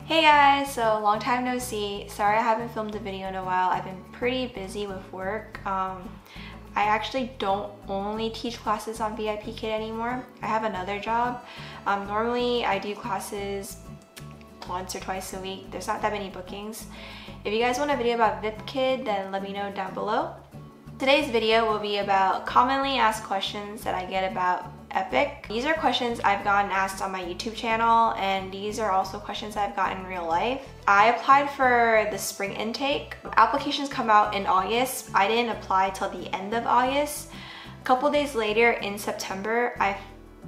Hey guys, so long time no see. Sorry I haven't filmed a video in a while. I've been pretty busy with work. I actually don't only teach classes on VIP Kid anymore. I have another job. Normally I do classes once or twice a week. There's not that many bookings. If you guys want a video about VIP Kid, then let me know down below. Today's video will be about commonly asked questions that I get about EPIK. These are questions I've gotten asked on my YouTube channel, and these are also questions I've gotten in real life. I applied for the spring intake. Applications come out in August. I didn't apply till the end of August. A couple days later in September, I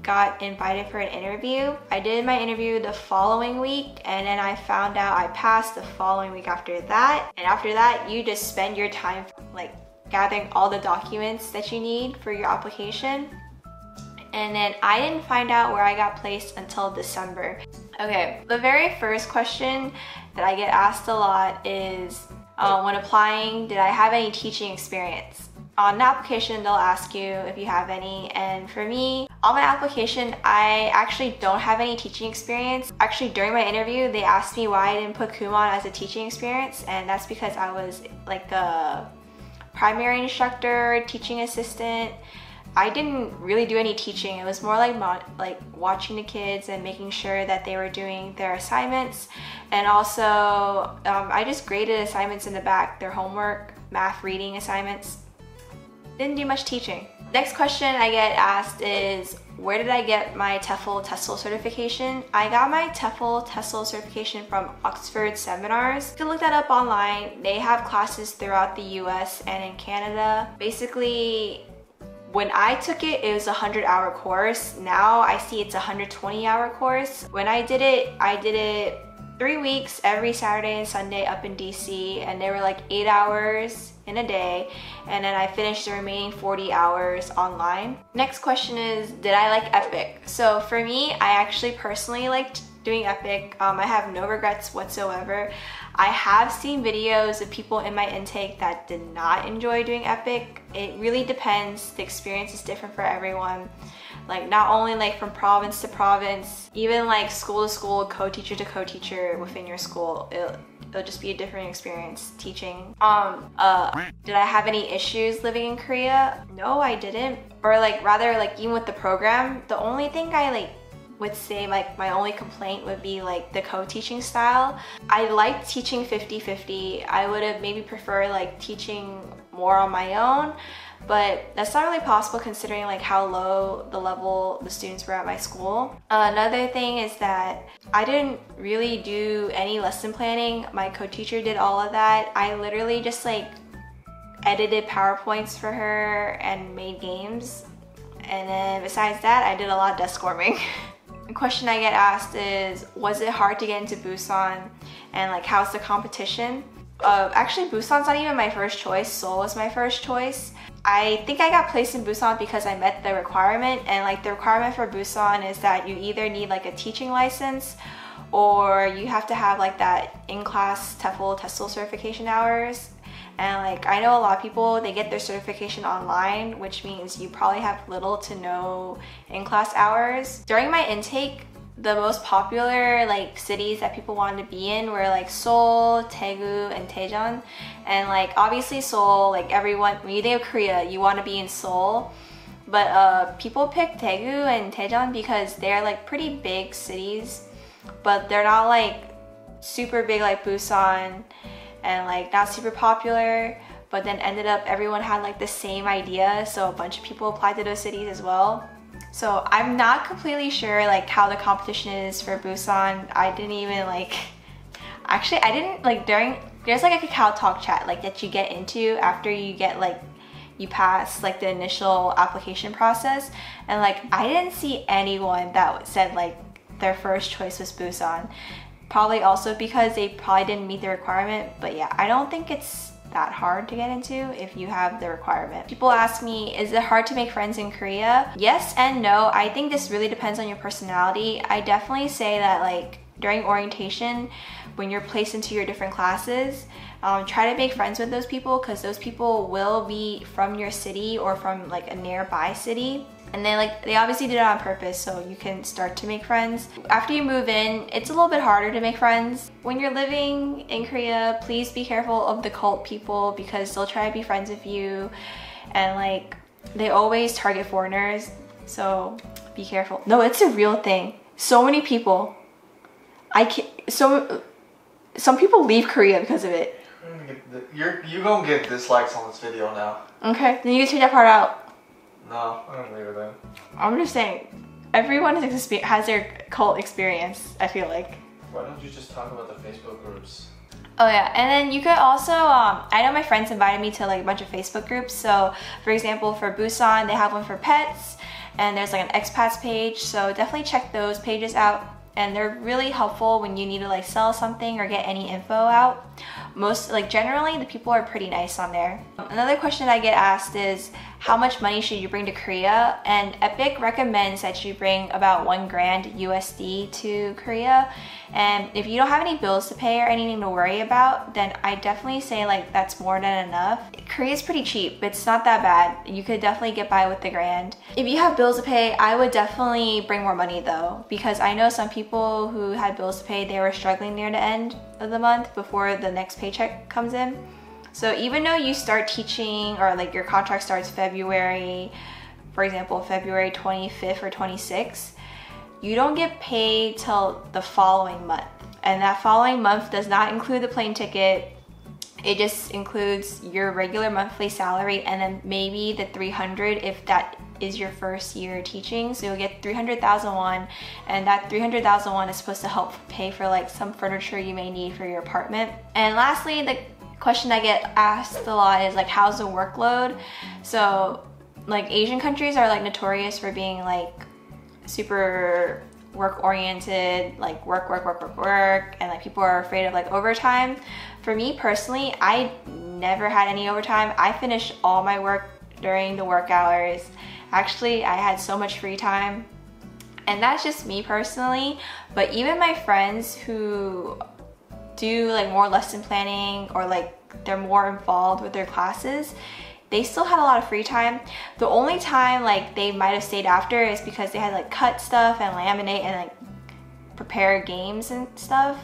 got invited for an interview. I did my interview the following week, and then I found out I passed the following week after that. And after that, you just spend your time like gathering all the documents that you need for your application. And then I didn't find out where I got placed until December. Okay, the very first question that I get asked a lot is when applying, did I have any teaching experience? On the application, they'll ask you if you have any, and for me, on my application, I actually don't have any teaching experience. Actually, during my interview, they asked me why I didn't put Kumon as a teaching experience, and that's because I was like the primary instructor, teaching assistant. I didn't really do any teaching. It was more like watching the kids and making sure that they were doing their assignments. And also, I just graded assignments in the back, their homework, math, reading assignments. Didn't do much teaching. Next question I get asked is, where did I get my TEFL certification? I got my TEFL certification from Oxford Seminars. You can look that up online. They have classes throughout the US and in Canada. Basically, when I took it, it was a 100-hour course. Now I see it's a 120-hour course. When I did it 3 weeks every Saturday and Sunday up in DC, and they were like 8 hours in a day, and then I finished the remaining 40 hours online. Next question is, did I like EPIK? So for me, I actually personally liked doing EPIK. I have no regrets whatsoever. I have seen videos of people in my intake that did not enjoy doing EPIK. It really depends. The experience is different for everyone. Like not only like from province to province, even like school to school, co-teacher to co-teacher within your school, it'll just be a different experience teaching. Did I have any issues living in Korea? No, I didn't. Or like rather like even with the program, the only thing I would say like my only complaint would be like the co-teaching style. I liked teaching 50-50. I would have maybe preferred like teaching more on my own, but that's not really possible considering like how low the level the students were at my school. Another thing is that I didn't really do any lesson planning. My co-teacher did all of that. I literally just like edited PowerPoints for her and made games. And then besides that, I did a lot of desk warming. The question I get asked is, was it hard to get into Busan, and like how's the competition? Actually, Busan's not even my first choice. Seoul was my first choice. I think I got placed in Busan because I met the requirement, and like the requirement for Busan is that you either need like a teaching license or you have to have like that in-class TEFL certification hours. And like I know a lot of people, they get their certification online, which means you probably have little to no in-class hours. During my intake, the most popular like cities that people wanted to be in were like Seoul, Daegu, and Daejeon. And like obviously Seoul, like everyone, when you think of Korea, you want to be in Seoul. But people pick Daegu and Daejeon because they're like pretty big cities, but they're not like super big like Busan, and like not super popular. But then ended up everyone had like the same idea, so a bunch of people applied to those cities as well. So I'm not completely sure like how the competition is for Busan. I didn't even like, actually I didn't like there's like a Kakao Talk chat like that you get into after you get like, you pass like the initial application process, and like I didn't see anyone that said like their first choice was Busan. Probably also because they probably didn't meet the requirement, but yeah, I don't think it's that hard to get into if you have the requirement. People ask me, is it hard to make friends in Korea? Yes and no. I think this really depends on your personality. I definitely say that like during orientation, when you're placed into your different classes, try to make friends with those people, because those people will be from your city or from like a nearby city. And they obviously did it on purpose, so you can start to make friends. After you move in, it's a little bit harder to make friends. When you're living in Korea, please be careful of the cult people, because they'll try to be friends with you, and like they always target foreigners, so be careful. No, it's a real thing. So many people, some people leave Korea because of it. You're gonna get dislikes on this video now. Okay, then you can take that part out. No, I'm gonna leave it in. I'm just saying, everyone has their cult experience, I feel like. Why don't you just talk about the Facebook groups? Oh yeah, and then you could also, I know my friends invited me to like a bunch of Facebook groups. So for example, for Busan, they have one for pets, and there's like an expats page. So definitely check those pages out. And they're really helpful when you need to like sell something or get any info out. Generally, the people are pretty nice on there. Another question I get asked is, how much money should you bring to Korea? And EPIK recommends that you bring about $1 grand USD to Korea. And if you don't have any bills to pay or anything to worry about, then I definitely say like that's more than enough. Korea is pretty cheap. It's not that bad. You could definitely get by with the grand. If you have bills to pay, I would definitely bring more money though, because I know some people who had bills to pay, they were struggling near the end of the month before the next paycheck comes in. So even though you start teaching, or like your contract starts February, for example, February 25th or 26th, you don't get paid till the following month. And that following month does not include the plane ticket. It just includes your regular monthly salary, and then maybe the 300 if that is your first year teaching. So you'll get 300,000 won, and that 300,000 won is supposed to help pay for like some furniture you may need for your apartment. And lastly, the question I get asked a lot is like, how's the workload? So like Asian countries are like notorious for being like super work oriented, like work, and like people are afraid of like overtime. For me personally, I never had any overtime. I finished all my work during the work hours. Actually, I had so much free time, and that's just me personally. But even my friends who do like more lesson planning, or like they're more involved with their classes, they still had a lot of free time. The only time like they might have stayed after is because they had like cut stuff and laminate and like prepare games and stuff.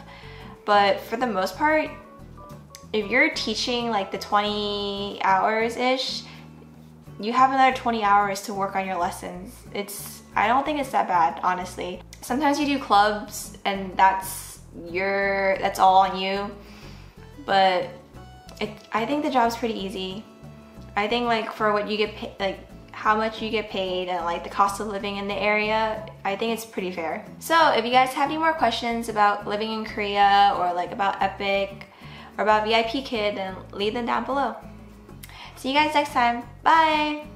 But for the most part, if you're teaching like the 20 hours-ish, you have another 20 hours to work on your lessons. I don't think it's that bad, honestly. Sometimes you do clubs and that's all on you. But I think the job's pretty easy. I think like for what you get paid, like how much you get paid, and like the cost of living in the area, I think it's pretty fair. So if you guys have any more questions about living in Korea, or like about EPIK, or about VIP Kid, then leave them down below. See you guys next time. Bye!